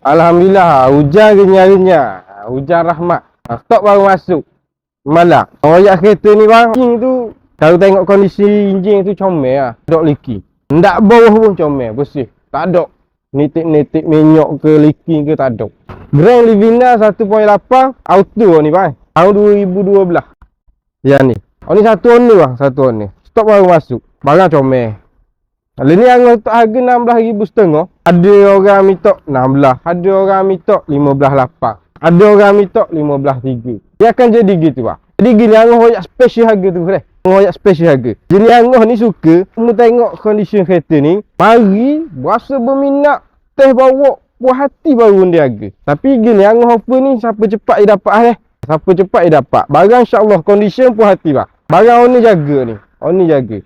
Alhamdulillah, hujan kenyarinya. Hujan rahmat. Stok baru masuk. Malam. Royak kereta ni bang, enjin tu kalau tengok kondisi enjin tu comel lah. Dok liki. Ndak bawah pun comel, bersih. Tak ada nitik-nitik minyak ke leaking ke tak ada. Grand Livina 1.8 auto ni bang. Tahun 2012. Ya ni. Oh ni satu on ni bang, satu on ni. Stok baru masuk. Barang comel. Lalu ni yang untuk harga 16,500. Ada orang minta 16, ada orang minta 15,800. Ada orang minta 15,300. Dia akan jadi gitu bang. Jadi gini angah royak special harga tu boleh. Royak special harga. Jadi angah ni suka kamu tengok kondisi kereta ni, mari berasa berminat, teh bawa puas hati baru dia harga. Tapi gini angah offer ni siapa cepat dia dapat Siapa cepat dia dapat. Barang insya-Allah condition puas hati bang. Barang ni jaga ni. Ni jaga.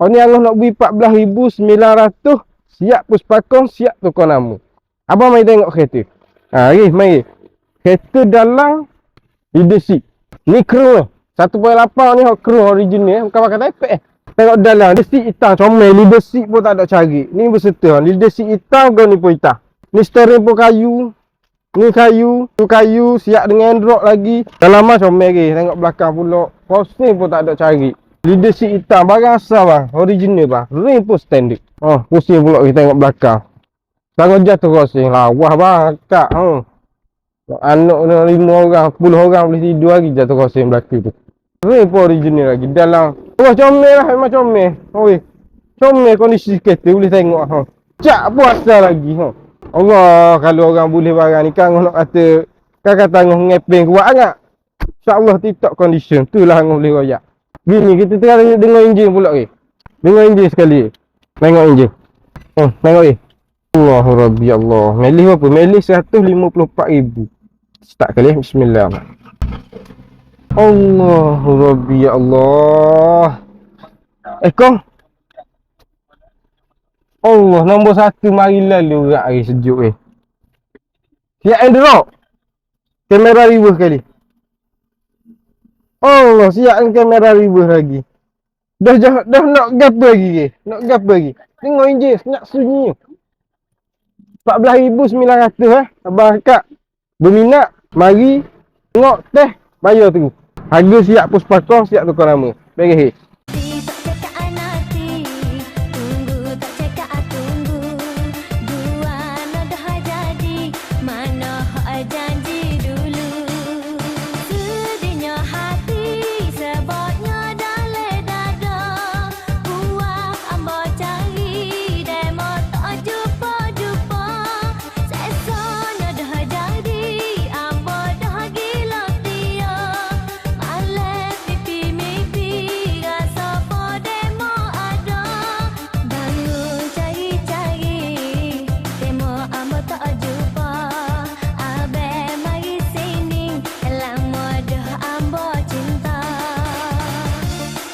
Ni angah nak beri 14,900. Siap puspakong, siap tukar nama. Abang mari tengok kereta. Mari. Kereta dalam leadership. Ni crew 1.8 ni crew original, bukan pakai taipek Tengok dalam leadership hitam comel, leadership pun tak ada cari. Ni berserta leadership hitam ke ni pun hitam. Ni steering pun kayu. Ni kayu, tu kayu, siap dengan Android lagi. Dalaman comel ke. Tengok belakang pula. Posting pun tak ada cari. Leadership hitam, barang asal bang, original bang. Ring pun standard. Pusing pula kita tengok belakang. Sangat jatuh crossing lawah bang, kak. Anak ni 5 orang, 10 orang boleh tidur lagi jatuh crossing belakang tu. Ring pun original lagi. Dalam comel lah, memang comel. Comel kondisi kereta boleh tengok. Cak pun asal lagi. Allah, kalau orang boleh barang ni kan nak kata kata ngepeng kuat sangat. InsyaAllah TikTok condition. Itulah yang boleh royak. Gini kita tengah dengar enjin pula ke. Dengar enjin sekali. Tengok enjin. Tengok Allahu Rabbi Allah. Melih berapa? Melih 154,000. Start kali. Bismillah. Allahu Rabbi Allah. Kong. Allah, nombor 1 mari lalu rak hari sejuk Siap Android. Kamera reverse sekali. Allah, siap kamera reverse lagi. Dah nak gap lagi ke? Nak gap lagi. Tengok enjin nak sunyi. 14,900 Abang akak berminat, mari tengok teh, bayar tu. Harga siap puspakong, siap tukar nama. Beres.